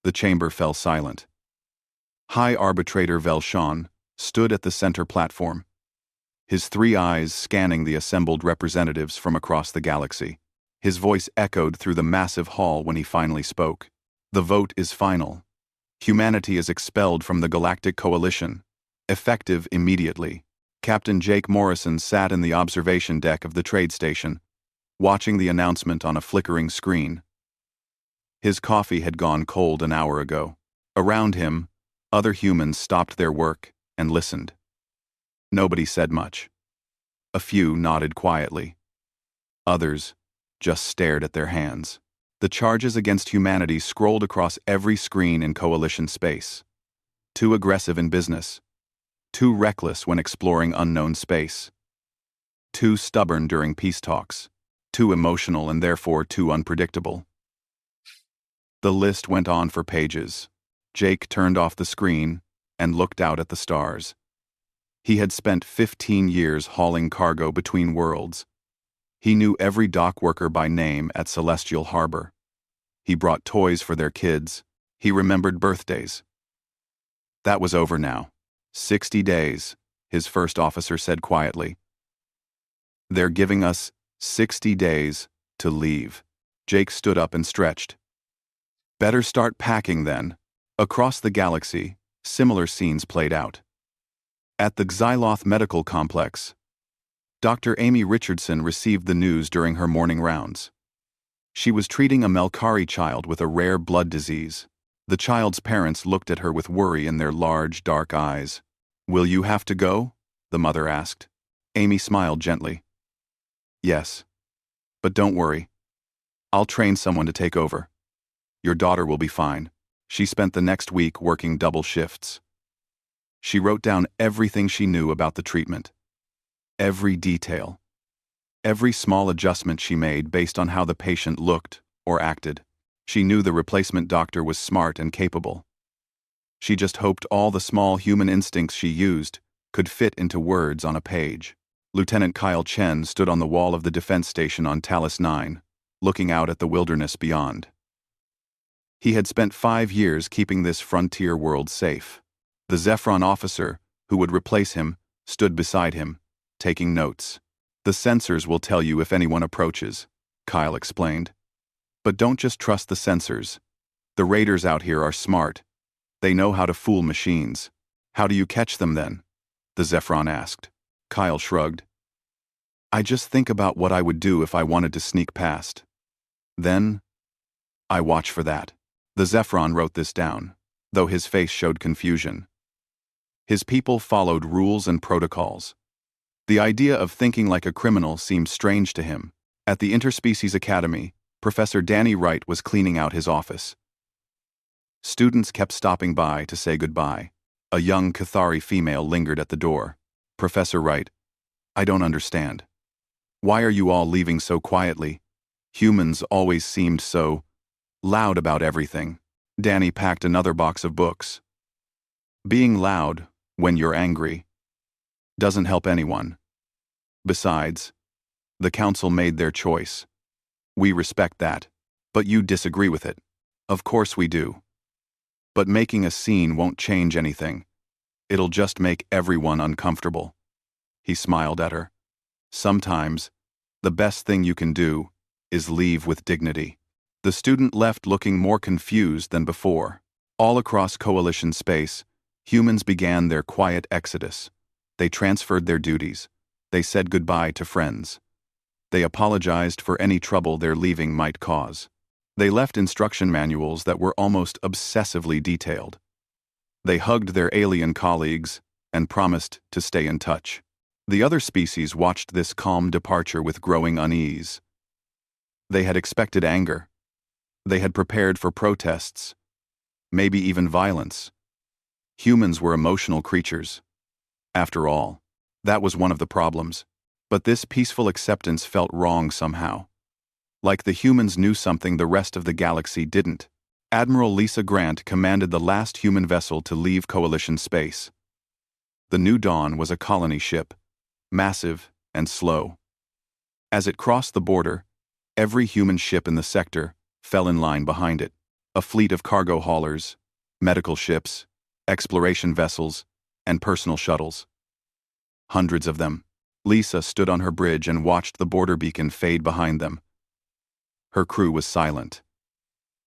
The chamber fell silent. High Arbitrator Velshawn stood at the center platform, his three eyes scanning the assembled representatives from across the galaxy. His voice echoed through the massive hall when he finally spoke. The vote is final. Humanity is expelled from the Galactic Coalition, effective immediately. Captain Jake Morrison sat in the observation deck of the trade station, watching the announcement on a flickering screen. His coffee had gone cold an hour ago. Around him, other humans stopped their work and listened. Nobody said much. A few nodded quietly. Others just stared at their hands. The charges against humanity scrolled across every screen in Coalition space. Too aggressive in business. Too reckless when exploring unknown space. Too stubborn during peace talks. Too emotional and therefore too unpredictable. The list went on for pages. Jake turned off the screen and looked out at the stars. He had spent 15 years hauling cargo between worlds. He knew every dock worker by name at Celestial Harbor. He brought toys for their kids. He remembered birthdays. That was over now. 60 days, his first officer said quietly. They're giving us 60 days to leave. Jake stood up and stretched. Better start packing then. Across the galaxy, similar scenes played out. At the Xyloth Medical Complex, Dr. Amy Richardson received the news during her morning rounds. She was treating a Melkari child with a rare blood disease. The child's parents looked at her with worry in their large, dark eyes. "Will you have to go?" the mother asked. Amy smiled gently. "Yes. But don't worry. I'll train someone to take over. Your daughter will be fine." She spent the next week working double shifts. She wrote down everything she knew about the treatment. Every detail. Every small adjustment she made based on how the patient looked or acted. She knew the replacement doctor was smart and capable. She just hoped all the small human instincts she used could fit into words on a page. Lieutenant Kyle Chen stood on the wall of the defense station on Talos 9, looking out at the wilderness beyond. He had spent 5 years keeping this frontier world safe. The Zephron officer, who would replace him, stood beside him, taking notes. "The sensors will tell you if anyone approaches," Kyle explained. "But don't just trust the sensors. The raiders out here are smart. They know how to fool machines." "How do you catch them then?" the Zephron asked. Kyle shrugged. "I just think about what I would do if I wanted to sneak past. Then, I watch for that." The Zephron wrote this down, though his face showed confusion. His people followed rules and protocols. The idea of thinking like a criminal seemed strange to him. At the Interspecies Academy, Professor Danny Wright was cleaning out his office. Students kept stopping by to say goodbye. A young Cathari female lingered at the door. "Professor Wright, I don't understand. Why are you all leaving so quietly? Humans always seemed so loud about everything." Danny packed another box of books. "Being loud, when you're angry, doesn't help anyone. Besides, the council made their choice. We respect that. But you disagree with it." "Of course we do. But making a scene won't change anything. It'll just make everyone uncomfortable." He smiled at her. "Sometimes, the best thing you can do is leave with dignity." The student left looking more confused than before. All across Coalition space, humans began their quiet exodus. They transferred their duties. They said goodbye to friends. They apologized for any trouble their leaving might cause. They left instruction manuals that were almost obsessively detailed. They hugged their alien colleagues and promised to stay in touch. The other species watched this calm departure with growing unease. They had expected anger. They had prepared for protests, maybe even violence. Humans were emotional creatures. After all, that was one of the problems. But this peaceful acceptance felt wrong somehow. Like the humans knew something the rest of the galaxy didn't. Admiral Lisa Grant commanded the last human vessel to leave Coalition space. The New Dawn was a colony ship, massive and slow. As it crossed the border, every human ship in the sector fell in line behind it. a fleet of cargo haulers, medical ships, exploration vessels, and personal shuttles. Hundreds of them. Lisa stood on her bridge and watched the border beacon fade behind them. Her crew was silent.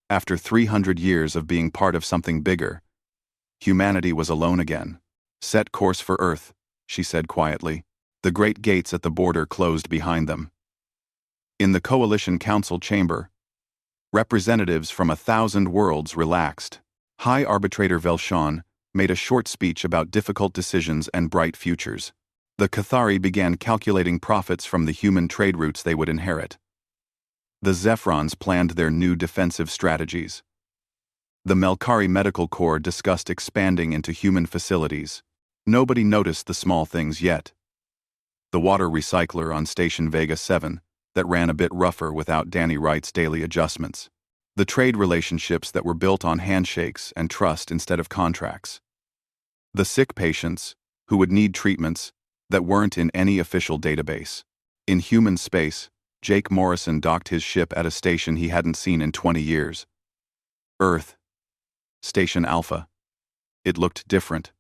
After 300 years of being part of something bigger, humanity was alone again. Set course for Earth, she said quietly. The great gates at the border closed behind them. In the Coalition Council chamber, representatives from 1,000 worlds relaxed. High Arbitrator Velshon made a short speech about difficult decisions and bright futures. The Cathari began calculating profits from the human trade routes they would inherit. The Zephrons planned their new defensive strategies. The Melkari Medical Corps discussed expanding into human facilities. Nobody noticed the small things yet. The water recycler on Station Vega 7 that ran a bit rougher without Danny Wright's daily adjustments. The trade relationships that were built on handshakes and trust instead of contracts. The sick patients who would need treatments that weren't in any official database. In human space, Jake Morrison docked his ship at a station he hadn't seen in 20 years. Earth. Station Alpha. It looked different.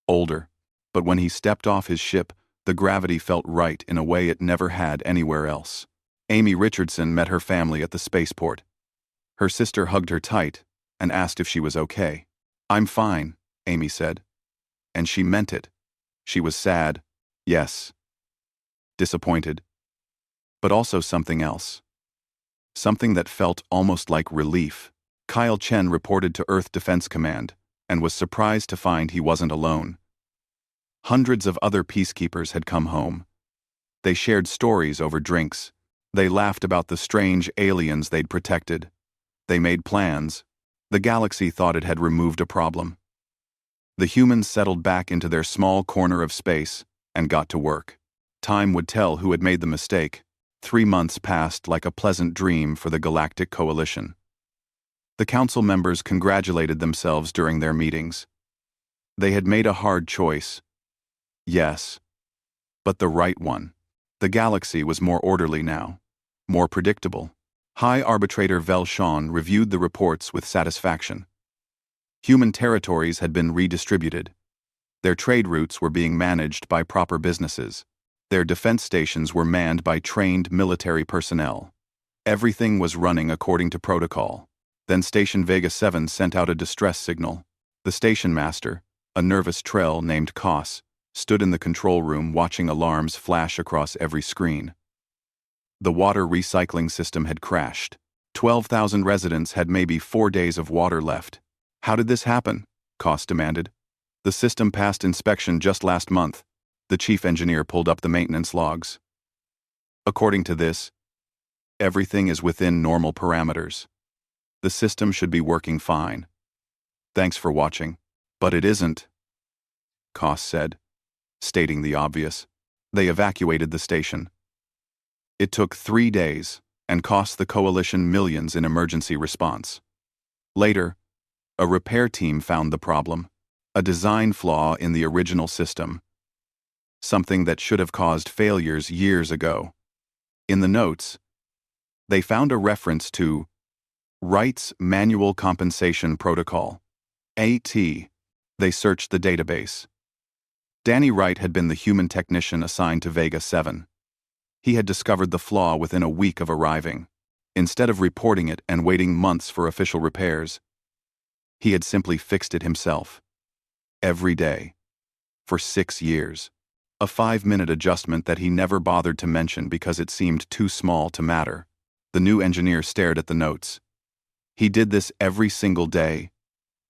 Older. But when he stepped off his ship, the gravity felt right in a way it never had anywhere else. Amy Richardson met her family at the spaceport. Her sister hugged her tight and asked if she was okay. "I'm fine," Amy said. And she meant it. She was sad, yes. Disappointed. But also something else. Something that felt almost like relief. Kyle Chen reported to Earth Defense Command and was surprised to find he wasn't alone. Hundreds of other peacekeepers had come home. They shared stories over drinks. They laughed about the strange aliens they'd protected. They made plans. The galaxy thought it had removed a problem. The humans settled back into their small corner of space and got to work. Time would tell who had made the mistake. 3 months passed like a pleasant dream for the Galactic Coalition. The council members congratulated themselves during their meetings. They had made a hard choice. Yes. But the right one. The galaxy was more orderly now. More predictable. High Arbitrator Velshon reviewed the reports with satisfaction. Human territories had been redistributed. Their trade routes were being managed by proper businesses. Their defense stations were manned by trained military personnel. Everything was running according to protocol. Then Station Vega 7 sent out a distress signal. The station master, a nervous Trell named Koss, stood in the control room watching alarms flash across every screen. The water recycling system had crashed. 12,000 residents had maybe 4 days of water left. "How did this happen?" Koss demanded. "The system passed inspection just last month." The chief engineer pulled up the maintenance logs. "According to this, everything is within normal parameters. The system should be working fine. Thanks for watching." "But it isn't," Koss said, stating the obvious. They evacuated the station. It took 3 days and cost the Coalition millions in emergency response. Later, a repair team found the problem, a design flaw in the original system, something that should have caused failures years ago. In the notes, they found a reference to Wright's Manual Compensation Protocol, AT. They searched the database. Danny Wright had been the human technician assigned to Vega 7. He had discovered the flaw within a week of arriving. Instead of reporting it and waiting months for official repairs, he had simply fixed it himself. Every day. For 6 years. A 5-minute adjustment that he never bothered to mention because it seemed too small to matter. The new engineer stared at the notes. He did this every single day.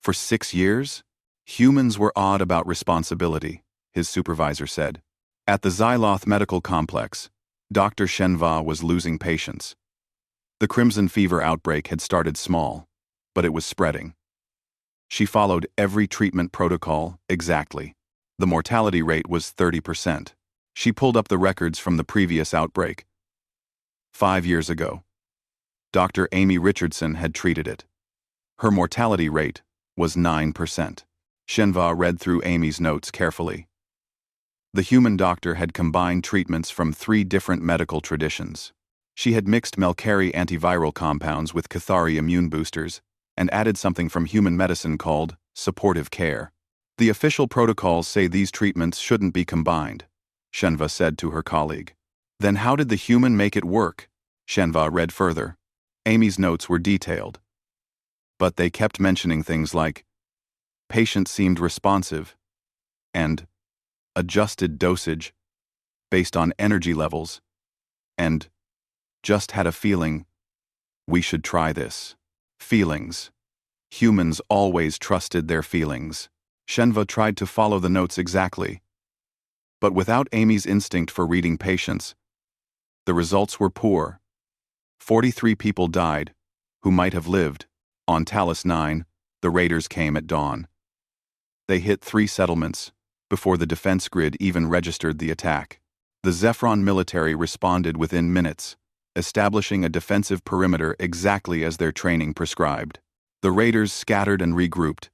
For 6 years? Humans were odd about responsibility, his supervisor said. At the Xyloth Medical Complex, Dr. Shenva was losing patience. The crimson fever outbreak had started small, but it was spreading. She followed every treatment protocol exactly. The mortality rate was 30%. She pulled up the records from the previous outbreak. 5 years ago, Dr. Amy Richardson had treated it. Her mortality rate was 9%. Shenva read through Amy's notes carefully. The human doctor had combined treatments from 3 different medical traditions. She had mixed Melkari antiviral compounds with Cathari immune boosters and added something from human medicine called supportive care. The official protocols say these treatments shouldn't be combined, Shenva said to her colleague. Then how did the human make it work? Shenva read further. Amy's notes were detailed. But they kept mentioning things like, patient seemed responsive, and adjusted dosage, based on energy levels, and just had a feeling, we should try this. Feelings. Humans always trusted their feelings. Shenva tried to follow the notes exactly. But without Amy's instinct for reading patients, the results were poor. 43 people died, who might have lived. On Talus 9, the raiders came at dawn. They hit 3 settlements, before the defense grid even registered the attack. The Zephyron military responded within minutes, establishing a defensive perimeter exactly as their training prescribed. The raiders scattered and regrouped.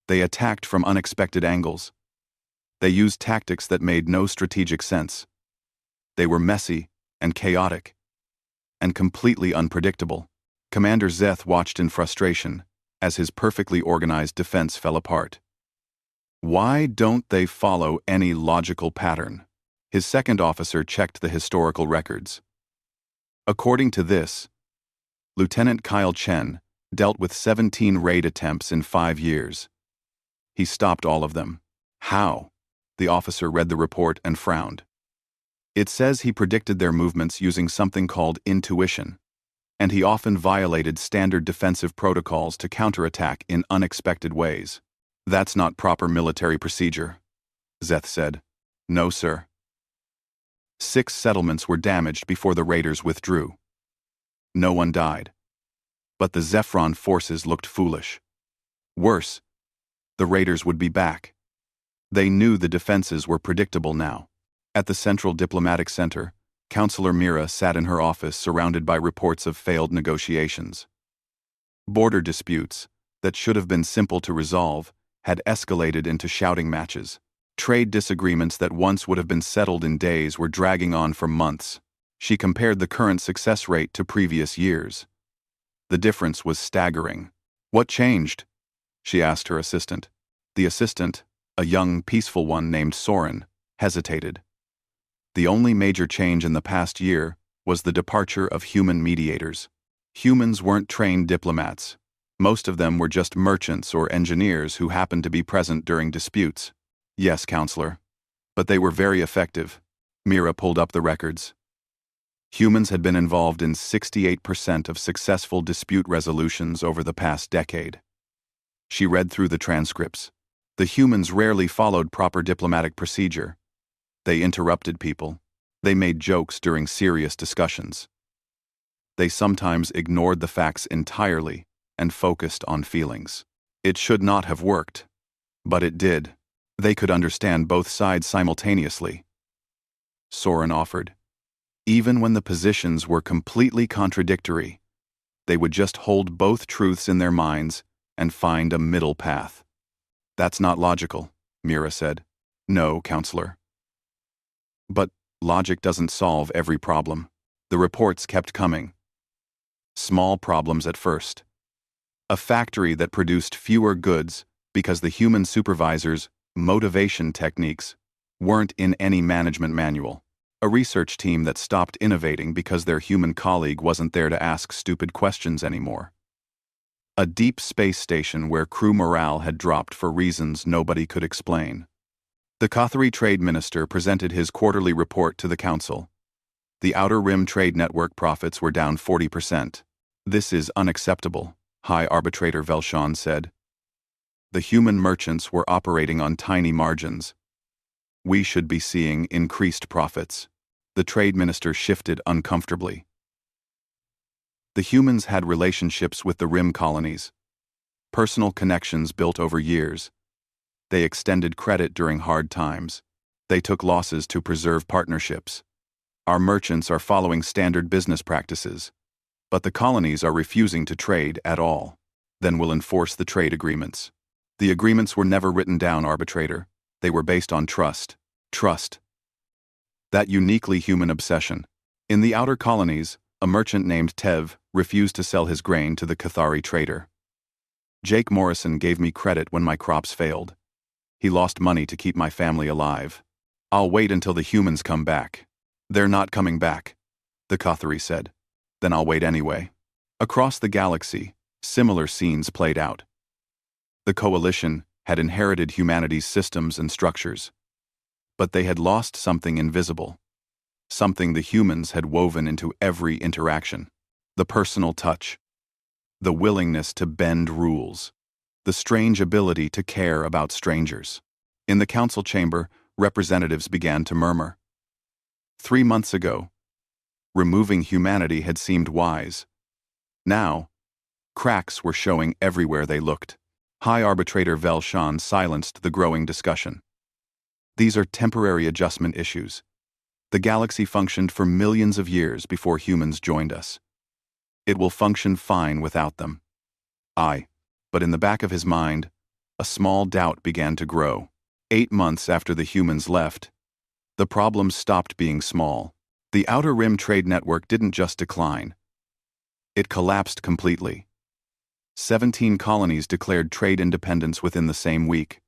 They attacked from unexpected angles. They used tactics that made no strategic sense. They were messy and chaotic, and completely unpredictable. Commander Zeth watched in frustration as his perfectly organized defense fell apart. Why don't they follow any logical pattern? His second officer checked the historical records. According to this, Lieutenant Kyle Chen dealt with 17 raid attempts in 5 years. He stopped all of them. How? The officer read the report and frowned. It says he predicted their movements using something called intuition, and he often violated standard defensive protocols to counterattack in unexpected ways. That's not proper military procedure, Zeth said. No, sir. 6 settlements were damaged before the raiders withdrew. No one died. But the Zephyron forces looked foolish. Worse, the raiders would be back. They knew the defenses were predictable now. At the Central Diplomatic Center, Counselor Mira sat in her office surrounded by reports of failed negotiations. Border disputes, that should have been simple to resolve, had escalated into shouting matches. Trade disagreements that once would have been settled in days were dragging on for months. She compared the current success rate to previous years. The difference was staggering. What changed? She asked her assistant. The assistant, a young, peaceful one named Soren, hesitated. The only major change in the past year was the departure of human mediators. Humans weren't trained diplomats. Most of them were just merchants or engineers who happened to be present during disputes. Yes, counselor. But they were very effective. Mira pulled up the records. Humans had been involved in 68% of successful dispute resolutions over the past decade. She read through the transcripts. The humans rarely followed proper diplomatic procedure. They interrupted people. They made jokes during serious discussions. They sometimes ignored the facts entirely and focused on feelings. It should not have worked. But it did. They could understand both sides simultaneously. Soren offered. Even when the positions were completely contradictory, they would just hold both truths in their minds and find a middle path. That's not logical, Mira said. No, counselor. But logic doesn't solve every problem. The reports kept coming. Small problems at first. A factory that produced fewer goods because the human supervisor's motivation techniques weren't in any management manual. A research team that stopped innovating because their human colleague wasn't there to ask stupid questions anymore. A deep space station where crew morale had dropped for reasons nobody could explain. The Kothari Trade Minister presented his quarterly report to the Council. The Outer Rim Trade Network profits were down 40%. This is unacceptable, High Arbitrator Velshawn said. The human merchants were operating on tiny margins. We should be seeing increased profits. The Trade Minister shifted uncomfortably. The humans had relationships with the Rim colonies. Personal connections built over years. They extended credit during hard times. They took losses to preserve partnerships. Our merchants are following standard business practices, but the colonies are refusing to trade at all. Then we'll enforce the trade agreements. The agreements were never written down, arbitrator. They were based on trust. Trust. That uniquely human obsession. In the outer colonies, a merchant named Tev refused to sell his grain to the Kothari trader. Jake Morrison gave me credit when my crops failed. He lost money to keep my family alive. I'll wait until the humans come back. They're not coming back, the Kothari said. Then I'll wait anyway. Across the galaxy, similar scenes played out. The Coalition had inherited humanity's systems and structures. But they had lost something invisible. Something the humans had woven into every interaction. The personal touch. The willingness to bend rules. The strange ability to care about strangers. In the council chamber, representatives began to murmur. 3 months ago, removing humanity had seemed wise. Now, cracks were showing everywhere they looked. High Arbitrator Velshan silenced the growing discussion. These are temporary adjustment issues. The galaxy functioned for millions of years before humans joined us. It will function fine without them. But in the back of his mind, a small doubt began to grow. 8 months after the humans left, the problem stopped being small. The Outer Rim trade network didn't just decline. It collapsed completely. 17 colonies declared trade independence within the same week.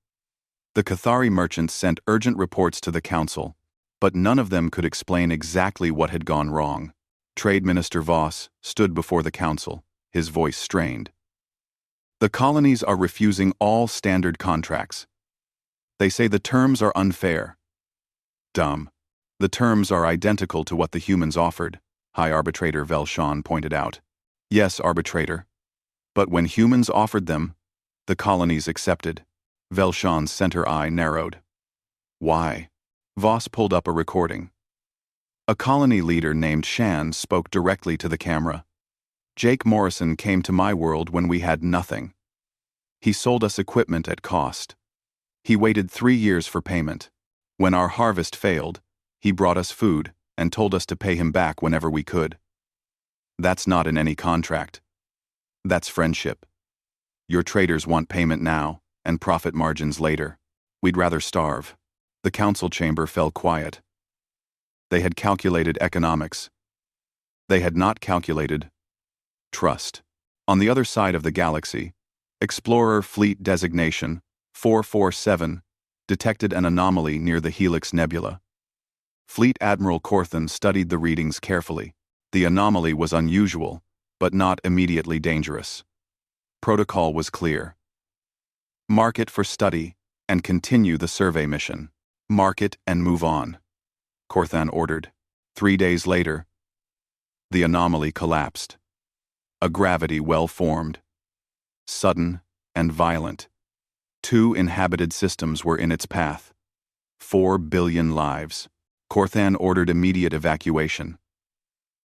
The Kothari merchants sent urgent reports to the council, but none of them could explain exactly what had gone wrong. Trade Minister Voss stood before the council, his voice strained. The colonies are refusing all standard contracts. They say the terms are unfair. Dumb. The terms are identical to what the humans offered, High Arbitrator Velshan pointed out. Yes, Arbitrator. But when humans offered them, the colonies accepted. Velshan's center eye narrowed. Why? Voss pulled up a recording. A colony leader named Shan spoke directly to the camera. Jake Morrison came to my world when we had nothing. He sold us equipment at cost. He waited 3 years for payment. When our harvest failed, he brought us food and told us to pay him back whenever we could. That's not in any contract. That's friendship. Your traders want payment now and profit margins later. We'd rather starve. The council chamber fell quiet. They had calculated economics. They had not calculated trust. On the other side of the galaxy, Explorer Fleet Designation 447 detected an anomaly near the Helix Nebula. Fleet Admiral Corthan studied the readings carefully. The anomaly was unusual, but not immediately dangerous. Protocol was clear. Mark it for study and continue the survey mission. Mark it and move on, Corthan ordered. 3 days later, the anomaly collapsed. A gravity well-formed, sudden and violent. 2 inhabited systems were in its path. 4 billion lives. Corthan ordered immediate evacuation.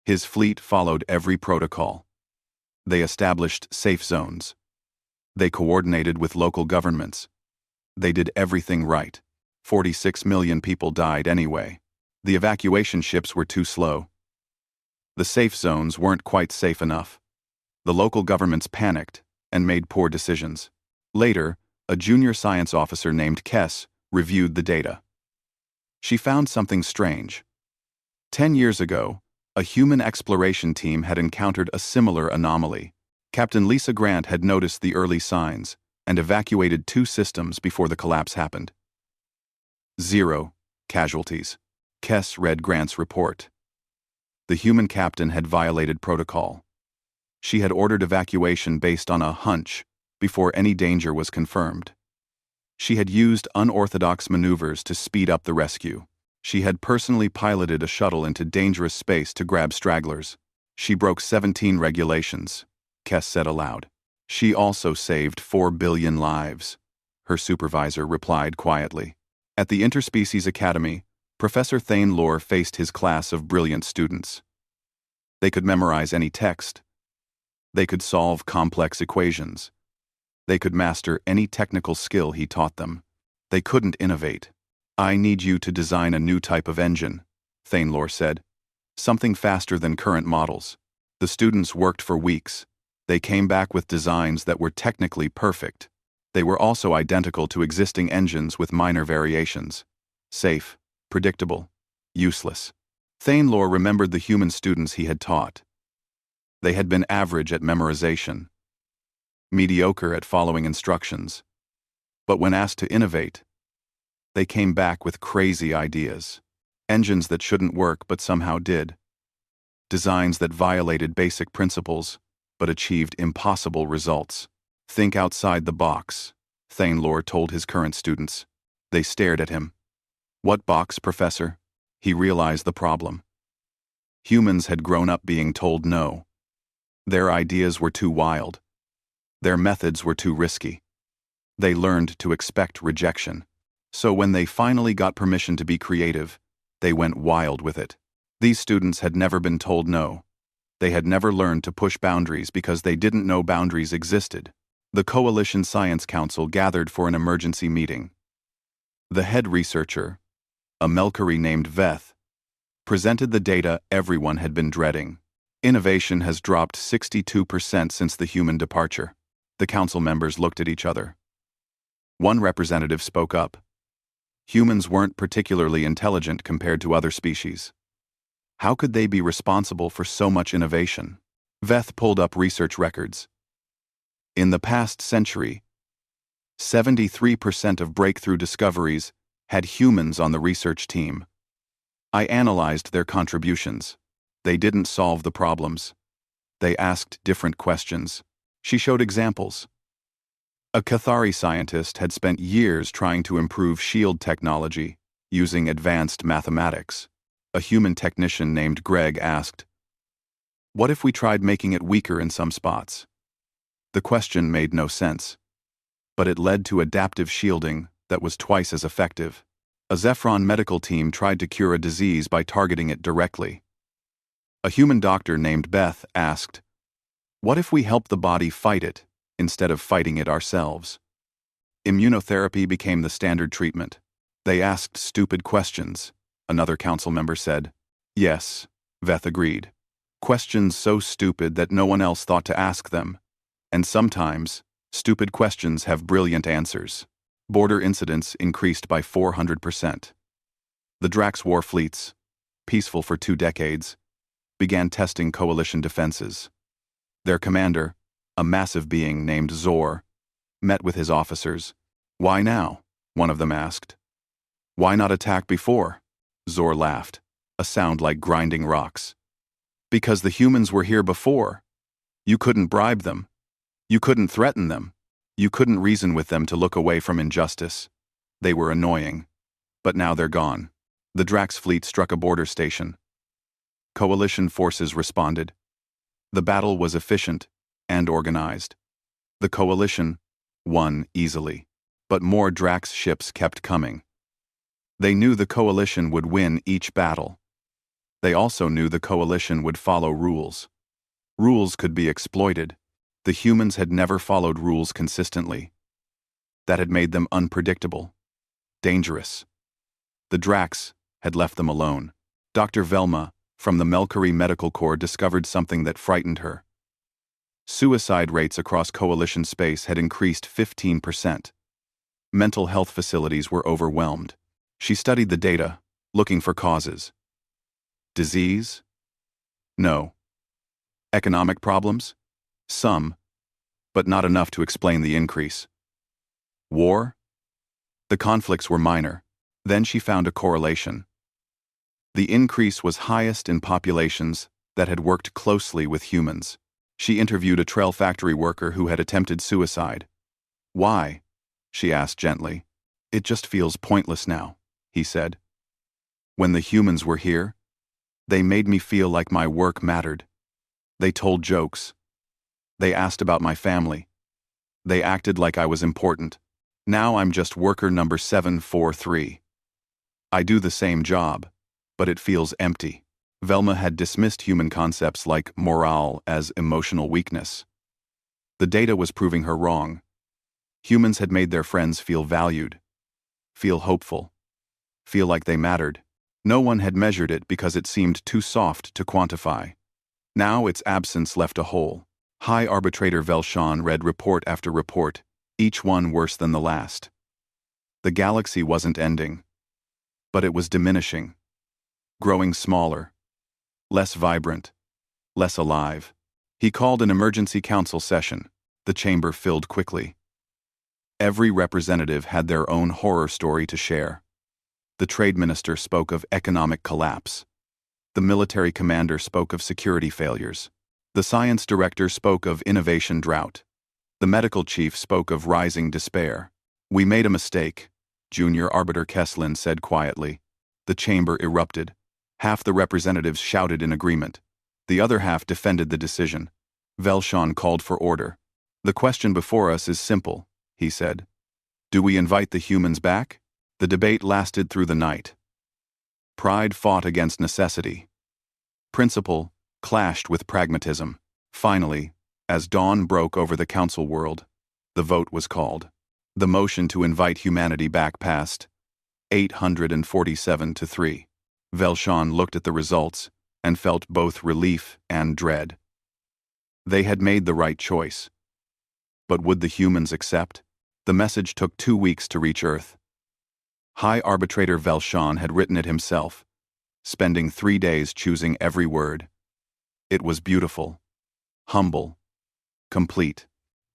His fleet followed every protocol. They established safe zones. They coordinated with local governments. They did everything right. 46 million people died anyway. The evacuation ships were too slow. The safe zones weren't quite safe enough. The local governments panicked and made poor decisions. Later, a junior science officer named Kess reviewed the data. She found something strange. 10 years ago, a human exploration team had encountered a similar anomaly. Captain Lisa Grant had noticed the early signs and evacuated 2 systems before the collapse happened. 0 casualties. Kess read Grant's report. The human captain had violated protocol. She had ordered evacuation based on a hunch before any danger was confirmed. She had used unorthodox maneuvers to speed up the rescue. She had personally piloted a shuttle into dangerous space to grab stragglers. She broke 17 regulations, Kess said aloud. She also saved 4 billion lives, her supervisor replied quietly. At the Interspecies Academy, Professor Thane Lore faced his class of brilliant students. They could memorize any text. They could solve complex equations. They could master any technical skill he taught them. They couldn't innovate. I need you to design a new type of engine, Thane Lore said. Something faster than current models. The students worked for weeks. They came back with designs that were technically perfect. They were also identical to existing engines with minor variations. Safe, predictable, useless. Thane Lore remembered the human students he had taught. They had been average at memorization. mediocre at following instructions. But when asked to innovate, they came back with crazy ideas. Engines that shouldn't work but somehow did. Designs that violated basic principles but achieved impossible results. Think outside the box, Thanelore told his current students. They stared at him. What box, Professor? He realized the problem. Humans had grown up being told no. Their ideas were too wild. Their methods were too risky. They learned to expect rejection. So when they finally got permission to be creative, they went wild with it. These students had never been told no. They had never learned to push boundaries because they didn't know boundaries existed. The Coalition Science Council gathered for an emergency meeting. The head researcher, a Melkari named Veth, presented the data everyone had been dreading. Innovation has dropped 62% since the human departure. The council members looked at each other. One representative spoke up. Humans weren't particularly intelligent compared to other species. How could they be responsible for so much innovation? Veth pulled up research records. In the past century, 73% of breakthrough discoveries had humans on the research team. I analyzed their contributions. They didn't solve the problems. They asked different questions. She showed examples. A Cathari scientist had spent years trying to improve shield technology using advanced mathematics. A human technician named Greg asked, "What if we tried making it weaker in some spots?" The question made no sense, but it led to adaptive shielding that was twice as effective. A Zephron medical team tried to cure a disease by targeting it directly. A human doctor named Beth asked, "What if we help the body fight it instead of fighting it ourselves?" Immunotherapy became the standard treatment. They asked stupid questions, another council member said. Yes, Veth agreed. Questions so stupid that no one else thought to ask them. And sometimes, stupid questions have brilliant answers. Border incidents increased by 400%. The Drax war fleets, peaceful for 2 decades, began testing coalition defenses. Their commander, a massive being named Zor, met with his officers. "Why now?" one of them asked. "Why not attack before?" Zor laughed, a sound like grinding rocks. "Because the humans were here before. You couldn't bribe them. You couldn't threaten them. You couldn't reason with them to look away from injustice. They were annoying. But now they're gone." The Drax fleet struck a border station. Coalition forces responded. The battle was efficient and organized. The coalition won easily, but more Drax ships kept coming. They knew the coalition would win each battle. They also knew the coalition would follow rules. Rules could be exploited. The humans had never followed rules consistently. That had made them unpredictable, dangerous. The Drax had left them alone. Dr. Velma, from the Melkari Medical Corps, discovered something that frightened her. Suicide rates across coalition space had increased 15%. Mental health facilities were overwhelmed. She studied the data, looking for causes. Disease? No. Economic problems? Some, but not enough to explain the increase. War? The conflicts were minor. Then she found a correlation. The increase was highest in populations that had worked closely with humans. She interviewed a Trell factory worker who had attempted suicide. "Why?" she asked gently. "It just feels pointless now," he said. "When the humans were here, they made me feel like my work mattered. They told jokes. They asked about my family. They acted like I was important. Now I'm just worker number 743. I do the same job, but it feels empty." Velma had dismissed human concepts like morale as emotional weakness. The data was proving her wrong. Humans had made their friends feel valued, feel hopeful, feel like they mattered. No one had measured it because it seemed too soft to quantify. Now its absence left a hole. High Arbitrator Velshawn read report after report, each one worse than the last. The galaxy wasn't ending, but it was diminishing, growing smaller, less vibrant, less alive. He called an emergency council session. The chamber filled quickly. Every representative had their own horror story to share. The trade minister spoke of economic collapse. The military commander spoke of security failures. The science director spoke of innovation drought. The medical chief spoke of rising despair. "We made a mistake," Junior Arbiter Kesslin said quietly. The chamber erupted. Half the representatives shouted in agreement. The other half defended the decision. Velshon called for order. "The question before us is simple," he said. "Do we invite the humans back?" The debate lasted through the night. Pride fought against necessity. Principle clashed with pragmatism. Finally, as dawn broke over the council world, the vote was called. The motion to invite humanity back passed 847 to 3. Velshon looked at the results and felt both relief and dread. They had made the right choice. But would the humans accept? The message took 2 weeks to reach Earth. High Arbitrator Velshon had written it himself, spending 3 days choosing every word. It was beautiful, humble, complete.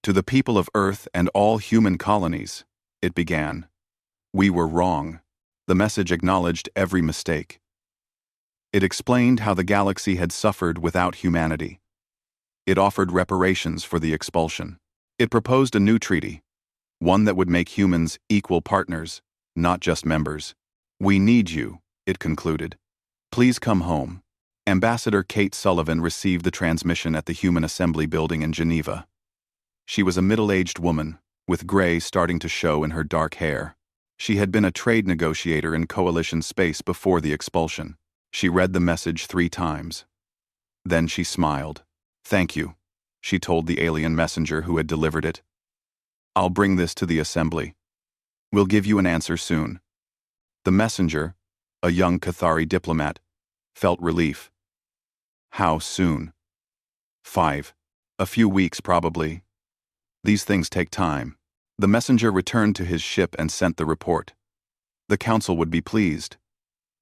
To the people of Earth and all human colonies, it began. We were wrong. The message acknowledged every mistake. It explained how the galaxy had suffered without humanity. It offered reparations for the expulsion. It proposed a new treaty, one that would make humans equal partners, not just members. "We need you," it concluded. "Please come home." Ambassador Kate Sullivan received the transmission at the Human Assembly Building in Geneva. She was a middle-aged woman, with gray starting to show in her dark hair. She had been a trade negotiator in Coalition space before the expulsion. She read the message 3 times. Then she smiled. "Thank you," she told the alien messenger who had delivered it. "I'll bring this to the assembly. We'll give you an answer soon." The messenger, a young Cathari diplomat, felt relief. How soon? 5. A few weeks, probably. These things take time. The messenger returned to his ship and sent the report. The council would be pleased.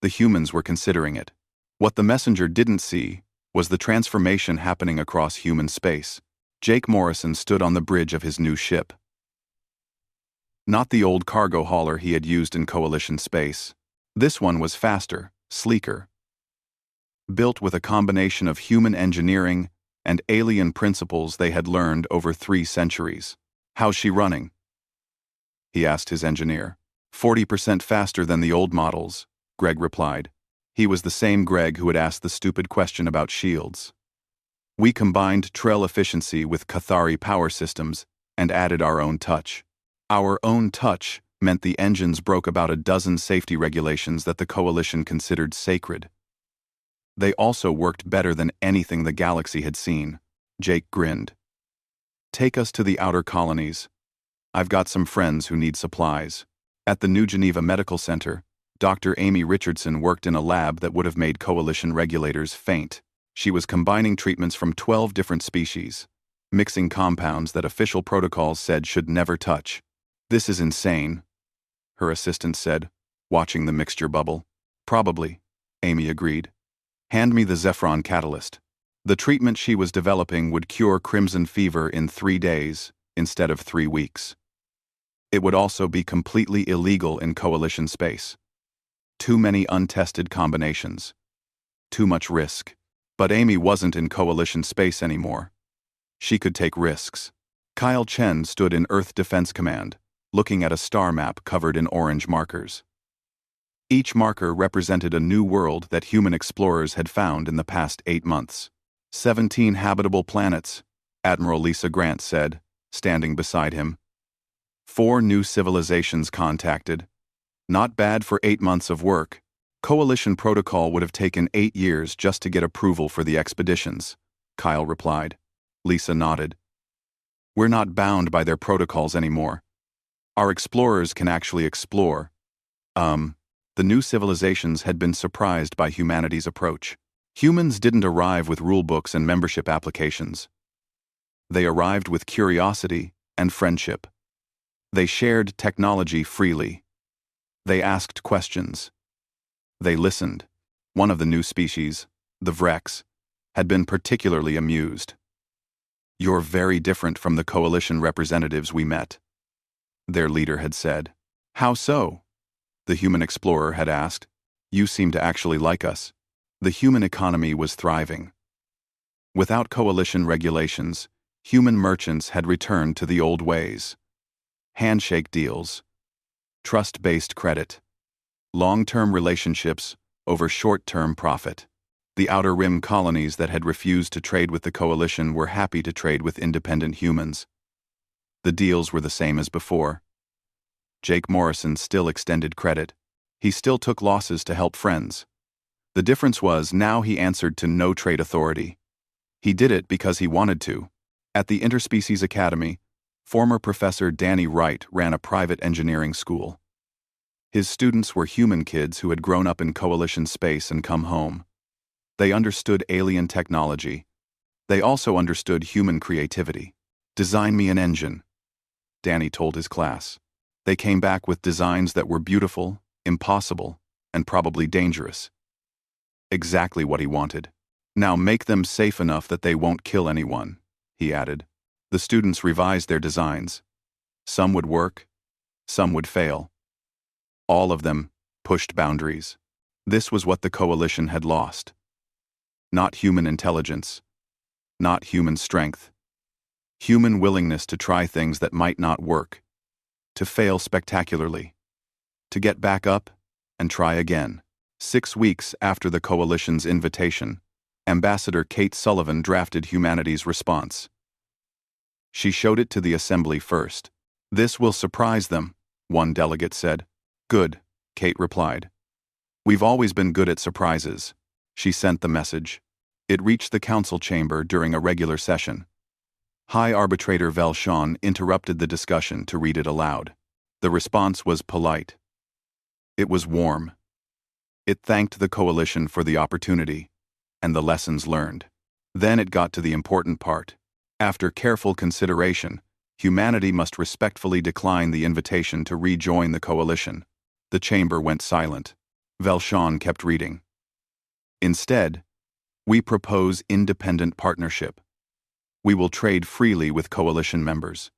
The humans were considering it. What the messenger didn't see was the transformation happening across human space. Jake Morrison stood on the bridge of his new ship. Not the old cargo hauler he had used in Coalition space. This one was faster, sleeker. Built with a combination of human engineering and alien principles they had learned over 3 centuries. "How's she running?" he asked his engineer. 40% faster than the old models, Greg replied. He was the same Greg who had asked the stupid question about shields. "We combined Trell efficiency with Cathari power systems and added our own touch." Our own touch meant the engines broke about a dozen safety regulations that the Coalition considered sacred. They also worked better than anything the galaxy had seen. Jake grinned. "Take us to the outer colonies. I've got some friends who need supplies." At the New Geneva Medical Center, Dr. Amy Richardson worked in a lab that would have made Coalition regulators faint. She was combining treatments from 12 different species, mixing compounds that official protocols said should never touch. "This is insane," her assistant said, watching the mixture bubble. "Probably," Amy agreed. "Hand me the Zephron catalyst." The treatment she was developing would cure crimson fever in 3 days instead of 3 weeks. It would also be completely illegal in Coalition space. Too many untested combinations. Too much risk. But Amy wasn't in Coalition space anymore. She could take risks. Kyle Chen stood in Earth Defense Command, looking at a star map covered in orange markers. Each marker represented a new world that human explorers had found in the past 8 months. 17 habitable planets, Admiral Lisa Grant said, standing beside him. 4 new civilizations contacted. Not bad for 8 months of work. Coalition protocol would have taken 8 years just to get approval for the expeditions, Kyle replied. Lisa nodded. "We're not bound by their protocols anymore. Our explorers can actually explore." The new civilizations had been surprised by humanity's approach. Humans didn't arrive with rulebooks and membership applications. They arrived with curiosity and friendship. They shared technology freely. They asked questions. They listened. One of the new species, the Vrex, had been particularly amused. "You're very different from the coalition representatives we met," their leader had said. "How so?" the human explorer had asked. "You seem to actually like us." The human economy was thriving. Without coalition regulations, human merchants had returned to the old ways. Handshake deals, trust-based credit, long-term relationships over short-term profit. The Outer Rim colonies that had refused to trade with the coalition were happy to trade with independent humans. The deals were the same as before. Jake Morrison still extended credit. He still took losses to help friends. The difference was now he answered to no trade authority. He did it because he wanted to. At the Interspecies Academy, former Professor Danny Wright ran a private engineering school. His students were human kids who had grown up in coalition space and come home. They understood alien technology. They also understood human creativity. "Design me an engine," Danny told his class. They came back with designs that were beautiful, impossible, and probably dangerous. Exactly what he wanted. "Now make them safe enough that they won't kill anyone," he added. The students revised their designs. Some would work, some would fail. All of them pushed boundaries. This was what the coalition had lost. Not human intelligence, not human strength. Human willingness to try things that might not work, to fail spectacularly, to get back up and try again. 6 weeks after the coalition's invitation, Ambassador Kate Sullivan drafted humanity's response. She showed it to the assembly first. "This will surprise them," one delegate said. "Good," Kate replied. "We've always been good at surprises." She sent the message. It reached the council chamber during a regular session. High Arbitrator Velshawn interrupted the discussion to read it aloud. The response was polite. It was warm. It thanked the coalition for the opportunity and the lessons learned. Then it got to the important part. After careful consideration, humanity must respectfully decline the invitation to rejoin the coalition. The chamber went silent. Velshawn kept reading. "Instead, we propose independent partnership. We will trade freely with coalition members.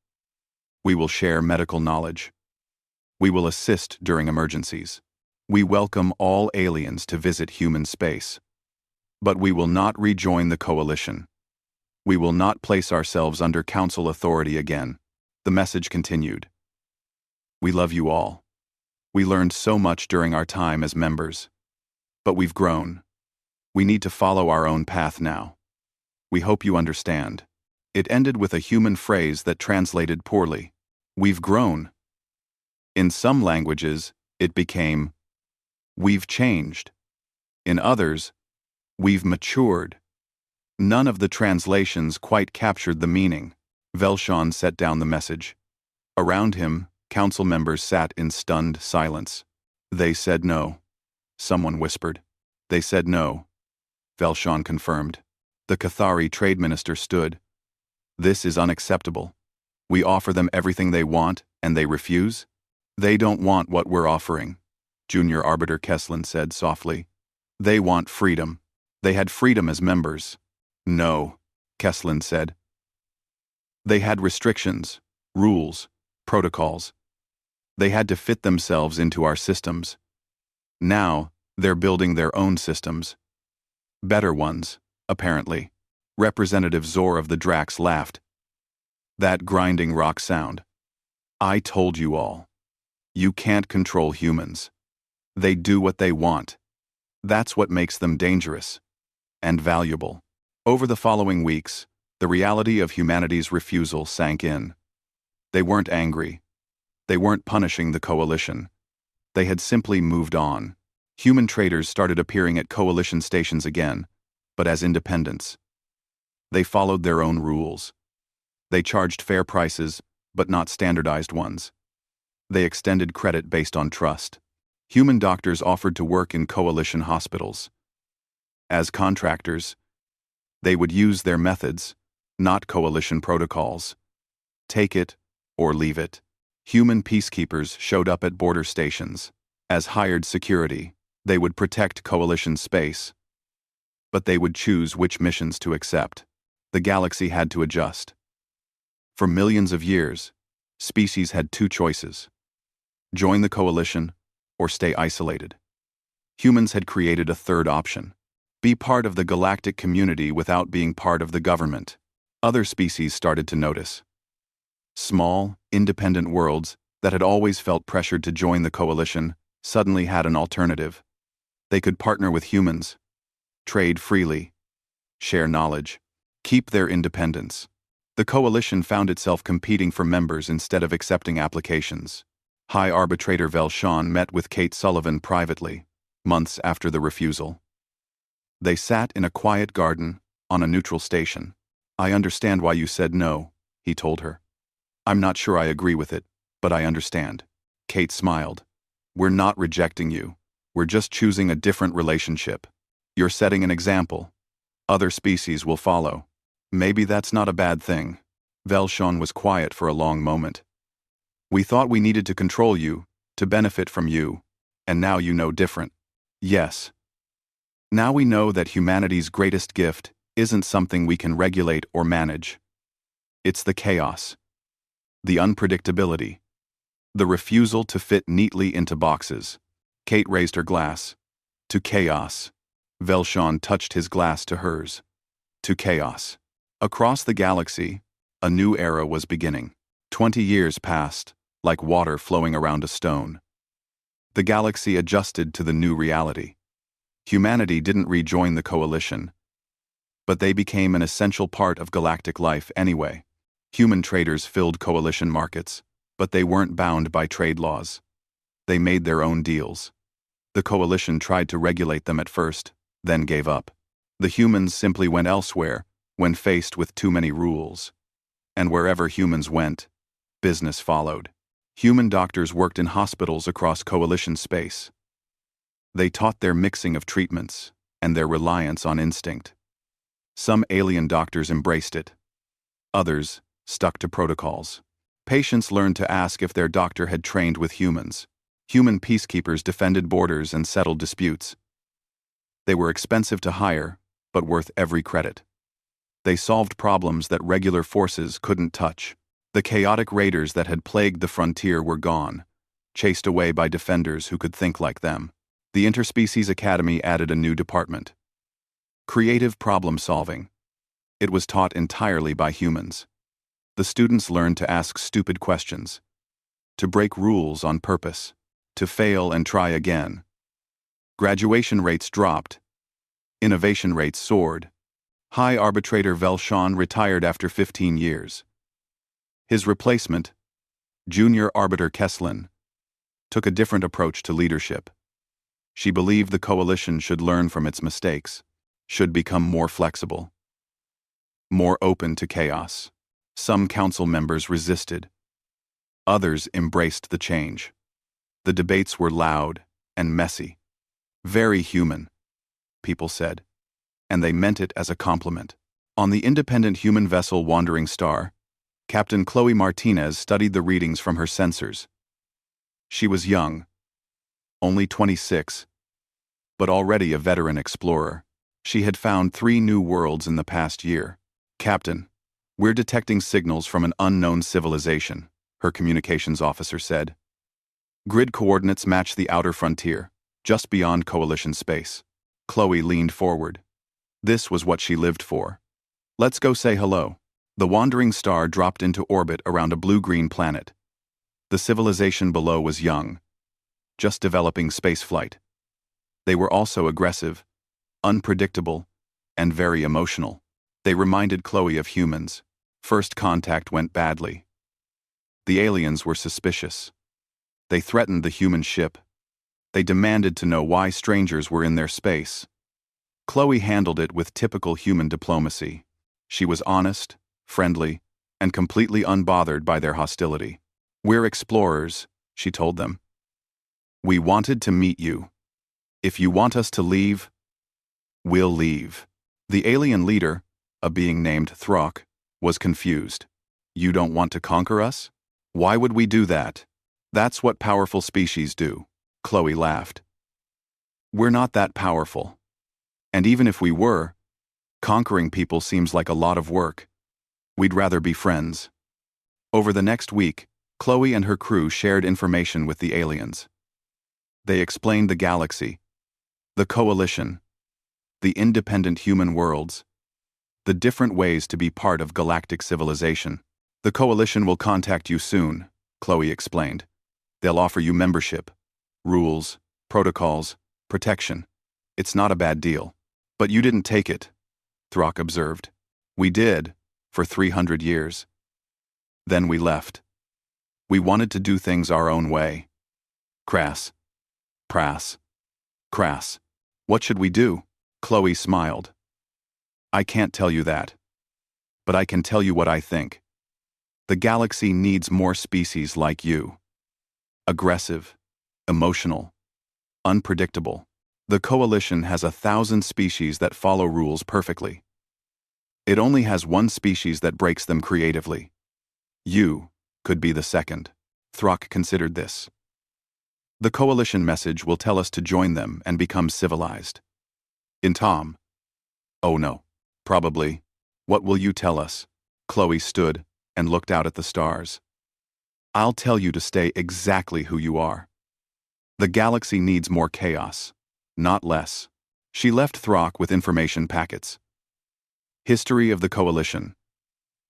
We will share medical knowledge. We will assist during emergencies. We welcome all aliens to visit human space. But we will not rejoin the coalition. We will not place ourselves under council authority again." The message continued. "We love you all. We learned so much during our time as members. But we've grown. We need to follow our own path now. We hope you understand." It ended with a human phrase that translated poorly. "We've grown." In some languages, it became, "We've changed." In others, "We've matured." None of the translations quite captured the meaning. Velshawn set down the message. Around him, council members sat in stunned silence. "They said no," someone whispered. "They said no," Velshawn confirmed. The Cathari trade minister stood. "This is unacceptable. We offer them everything they want, and they refuse? They don't want what we're offering," Junior Arbiter Kesslin said softly. "They want freedom. They had freedom as members." "No," Kesslin said. "They had restrictions, rules, protocols. They had to fit themselves into our systems. Now, they're building their own systems. Better ones, apparently." Representative Zor of the Drax laughed. That grinding rock sound. "I told you all. You can't control humans. They do what they want. That's what makes them dangerous and valuable." Over the following weeks, the reality of humanity's refusal sank in. They weren't angry. They weren't punishing the coalition. They had simply moved on. Human traders started appearing at coalition stations again, but as independents. They followed their own rules. They charged fair prices, but not standardized ones. They extended credit based on trust. Human doctors offered to work in coalition hospitals. As contractors, they would use their methods, not coalition protocols. Take it or leave it. Human peacekeepers showed up at border stations. As hired security, they would protect coalition space. But they would choose which missions to accept. The galaxy had to adjust. For millions of years, species had two choices: join the coalition or stay isolated. Humans had created a third option: be part of the galactic community without being part of the government. Other species started to notice. Small, independent worlds that had always felt pressured to join the coalition suddenly had an alternative. They could partner with humans, trade freely, share knowledge, keep their independence. The coalition found itself competing for members instead of accepting applications. High Arbitrator Velshawn met with Kate Sullivan privately, months after the refusal. They sat in a quiet garden on a neutral station. "I understand why you said no," he told her. "I'm not sure I agree with it, but I understand." Kate smiled. "We're not rejecting you. We're just choosing a different relationship. You're setting an example. Other species will follow. Maybe that's not a bad thing." Velshawn was quiet for a long moment. "We thought we needed to control you, to benefit from you, and now you know different." "Yes. Now we know that humanity's greatest gift isn't something we can regulate or manage. It's the chaos, the unpredictability, the refusal to fit neatly into boxes." Kate raised her glass. "To chaos." Velshawn touched his glass to hers. "To chaos." Across the galaxy, a new era was beginning. 20 years passed, like water flowing around a stone. The galaxy adjusted to the new reality. Humanity didn't rejoin the coalition, but they became an essential part of galactic life anyway. Human traders filled coalition markets, but they weren't bound by trade laws. They made their own deals. The coalition tried to regulate them at first, then gave up. The humans simply went elsewhere when faced with too many rules. And wherever humans went, business followed. Human doctors worked in hospitals across coalition space. They taught their mixing of treatments and their reliance on instinct. Some alien doctors embraced it. Others stuck to protocols. Patients learned to ask if their doctor had trained with humans. Human peacekeepers defended borders and settled disputes. They were expensive to hire, but worth every credit. They solved problems that regular forces couldn't touch. The chaotic raiders that had plagued the frontier were gone, chased away by defenders who could think like them. The Interspecies Academy added a new department: creative problem solving. It was taught entirely by humans. The students learned to ask stupid questions, to break rules on purpose, to fail and try again. Graduation rates dropped. Innovation rates soared. High Arbitrator Velshawn retired after 15 years. His replacement, Junior Arbiter Kesslin, took a different approach to leadership. She believed the coalition should learn from its mistakes, should become more flexible, more open to chaos. Some council members resisted. Others embraced the change. The debates were loud and messy. Very human, people said, and they meant it as a compliment. On the independent human vessel Wandering Star, Captain Chloe Martinez studied the readings from her sensors. She was young, only 26, but already a veteran explorer. She had found 3 new worlds in the past year. "Captain, we're detecting signals from an unknown civilization," her communications officer said. "Grid coordinates match the outer frontier, just beyond coalition space." Chloe leaned forward. This was what she lived for. "Let's go say hello." The Wandering Star dropped into orbit around a blue-green planet. The civilization below was young, just developing spaceflight. They were also aggressive, unpredictable, and very emotional. They reminded Chloe of humans. First contact went badly. The aliens were suspicious. They threatened the human ship. They demanded to know why strangers were in their space. Chloe handled it with typical human diplomacy. She was honest, friendly, and completely unbothered by their hostility. "We're explorers," she told them. "We wanted to meet you. If you want us to leave, we'll leave." The alien leader, a being named Throck, was confused. "You don't want to conquer us? Why would we do that? That's what powerful species do." Chloe laughed. "We're not that powerful. And even if we were, Conquering people seems like a lot of work. We'd rather be friends. Over the next week, Chloe and her crew shared information with the aliens. They explained the galaxy, the coalition, the independent human worlds, the different ways to be part of galactic civilization. The coalition will contact you soon, Chloe explained. They'll offer you membership, rules, protocols, protection. It's not a bad deal. But you didn't take it, Throck observed. We did, for 300 years. Then we left. We wanted to do things our own way. Crass. Crass. Crass. What should we do? Chloe smiled. I can't tell you that. But I can tell you what I think. The galaxy needs more species like you. Aggressive, emotional, unpredictable. The coalition has 1,000 species that follow rules perfectly. It only has one species that breaks them creatively. You could be the second. Throck considered this. The coalition message will tell us to join them and become civilized. In Tom. Oh no. Probably. What will you tell us? Chloe stood and looked out at the stars. I'll tell you to stay exactly who you are. The galaxy needs more chaos, not less. She left Throck with information packets. History of the coalition.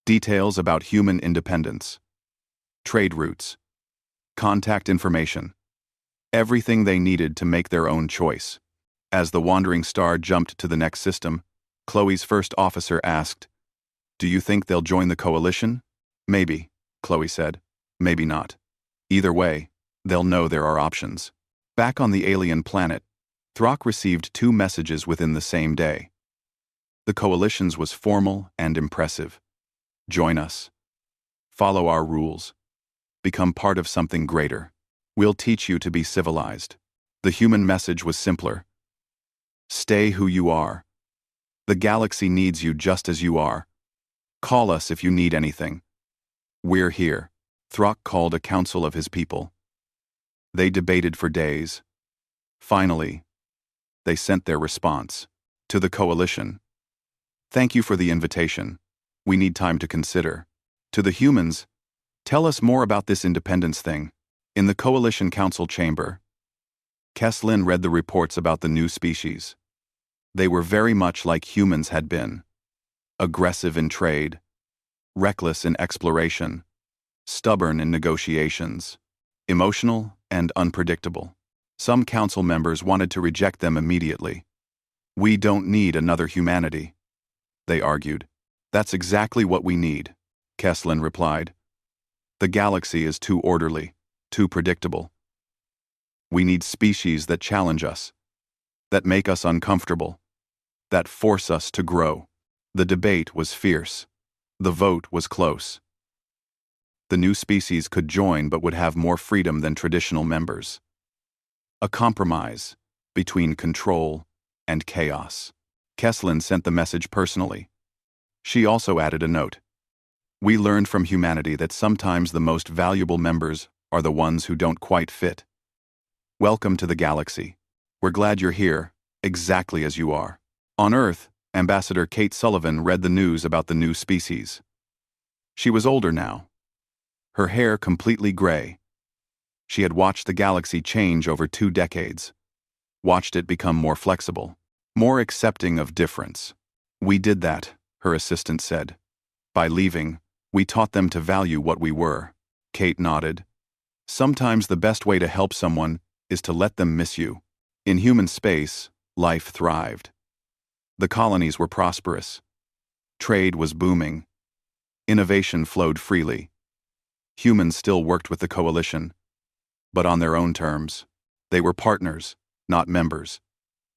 Details about human independence. Trade routes. Contact information. Everything they needed to make their own choice. As the wandering star jumped to the next system, Chloe's first officer asked, "Do you think they'll join the coalition?" "Maybe," Chloe said. "Maybe not. Either way, they'll know there are options." Back on the alien planet, Throck received 2 messages within the same day. The coalition's was formal and impressive. Join us. Follow our rules. Become part of something greater. We'll teach you to be civilized. The human message was simpler. Stay who you are. The galaxy needs you just as you are. Call us if you need anything. We're here. Throck called a council of his people. They debated for days. Finally, they sent their response. To the coalition. Thank you for the invitation. We need time to consider. To the humans, tell us more about this independence thing. In the coalition council chamber, Kesslin read the reports about the new species. They were very much like humans had been. Aggressive in trade, reckless in exploration, stubborn in negotiations, emotional and unpredictable. Some council members wanted to reject them immediately. We don't need another humanity, they argued. That's exactly what we need, Kesslin replied. The galaxy is too orderly, too predictable. We need species that challenge us, that make us uncomfortable, that force us to grow. The debate was fierce. The vote was close. The new species could join but would have more freedom than traditional members. A compromise between control and chaos. Kesslin sent the message personally. She also added a note. We learned from humanity that sometimes the most valuable members are the ones who don't quite fit. Welcome to the galaxy. We're glad you're here, exactly as you are. On Earth, Ambassador Kate Sullivan read the news about the new species. She was older now. Her hair completely gray. She had watched the galaxy change over 2 decades. Watched it become more flexible, more accepting of difference. We did that, her assistant said. By leaving, we taught them to value what we were. Kate nodded. Sometimes the best way to help someone is to let them miss you. In human space, life thrived. The colonies were prosperous. Trade was booming. Innovation flowed freely. Humans still worked with the coalition, but on their own terms. They were partners, not members.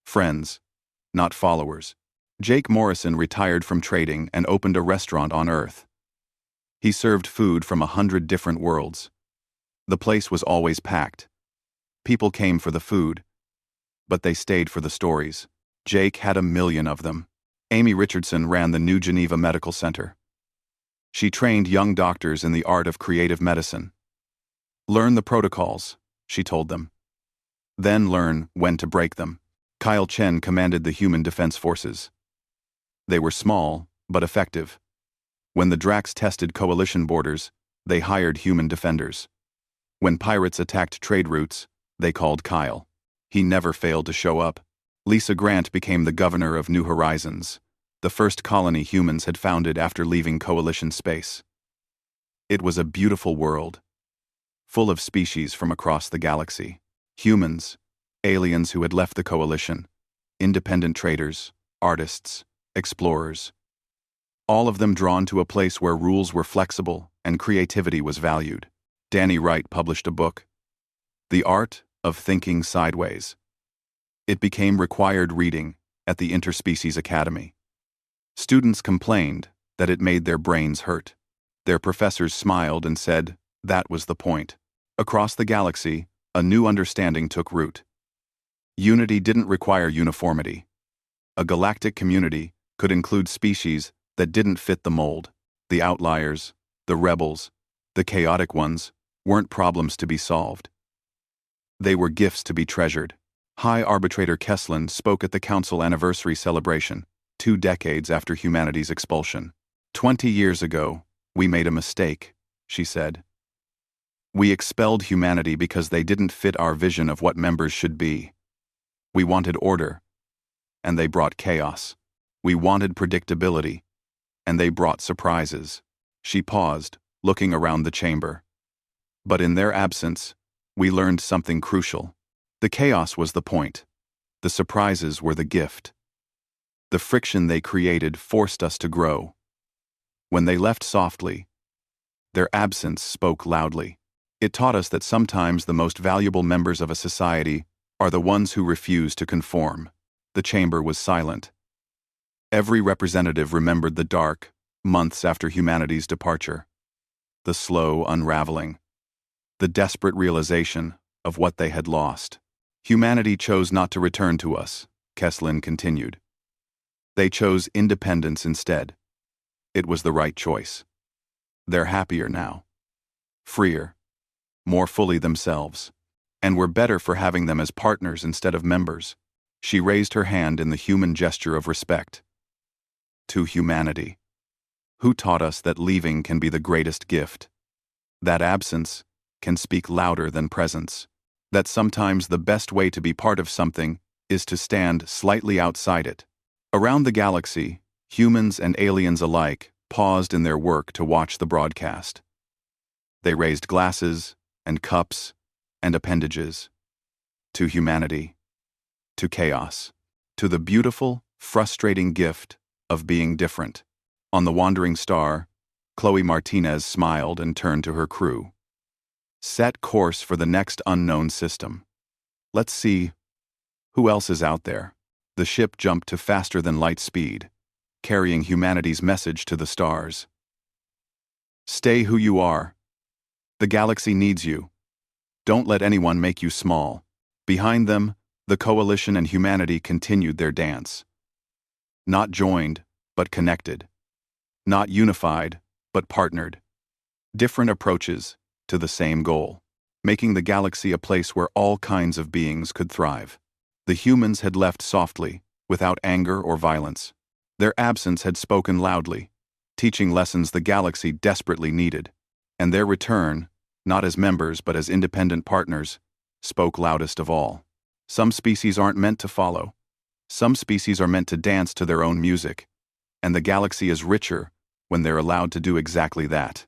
Friends, not followers. Jake Morrison retired from trading and opened a restaurant on Earth. He served food from 100 different worlds. The place was always packed. People came for the food, but they stayed for the stories. Jake had 1 million of them. Amy Richardson ran the New Geneva Medical Center. She trained young doctors in the art of creative medicine. Learn the protocols, she told them. Then learn when to break them. Kyle Chen commanded the Human Defense Forces. They were small, but effective. When the Dracs tested coalition borders, they hired human defenders. When pirates attacked trade routes, they called Kyle. He never failed to show up. Lisa Grant became the governor of New Horizons, the first colony humans had founded after leaving Coalition space. It was a beautiful world, full of species from across the galaxy. Humans, aliens who had left the Coalition, independent traders, artists, explorers. All of them drawn to a place where rules were flexible and creativity was valued. Danny Wright published a book, The Art of Thinking Sideways. It became required reading at the Interspecies Academy. Students complained that it made their brains hurt. Their professors smiled and said that was the point. Across the galaxy, a new understanding took root. Unity didn't require uniformity. A galactic community could include species that didn't fit the mold. The outliers, the rebels, the chaotic ones, weren't problems to be solved. They were gifts to be treasured. High Arbitrator Kesslin spoke at the Council anniversary celebration, 2 decades after humanity's expulsion. 20 years ago, we made a mistake, she said. We expelled humanity because they didn't fit our vision of what members should be. We wanted order, and they brought chaos. We wanted predictability, and they brought surprises. She paused, looking around the chamber. But in their absence, we learned something crucial. The chaos was the point. The surprises were the gift. The friction they created forced us to grow. When they left softly, their absence spoke loudly. It taught us that sometimes the most valuable members of a society are the ones who refuse to conform. The chamber was silent. Every representative remembered the dark months after humanity's departure. The slow unraveling. The desperate realization of what they had lost. Humanity chose not to return to us, Kesslin continued. They chose independence instead. It was the right choice. They're happier now. Freer. More fully themselves. And we're better for having them as partners instead of members. She raised her hand in the human gesture of respect. To humanity. Who taught us that leaving can be the greatest gift? That absence can speak louder than presence. That sometimes the best way to be part of something is to stand slightly outside it. Around the galaxy, humans and aliens alike paused in their work to watch the broadcast. They raised glasses and cups and appendages. To humanity. To chaos. To the beautiful, frustrating gift of being different. On the wandering star, Chloe Martinez smiled and turned to her crew. Set course for the next unknown system. Let's see who else is out there. The ship jumped to faster-than-light speed, carrying humanity's message to the stars. Stay who you are. The galaxy needs you. Don't let anyone make you small. Behind them, the Coalition and humanity continued their dance. Not joined, but connected. Not unified, but partnered. Different approaches to the same goal, making the galaxy a place where all kinds of beings could thrive. The humans had left softly, without anger or violence. Their absence had spoken loudly, teaching lessons the galaxy desperately needed. And their return, not as members but as independent partners, spoke loudest of all. Some species aren't meant to follow. Some species are meant to dance to their own music. And the galaxy is richer when they're allowed to do exactly that.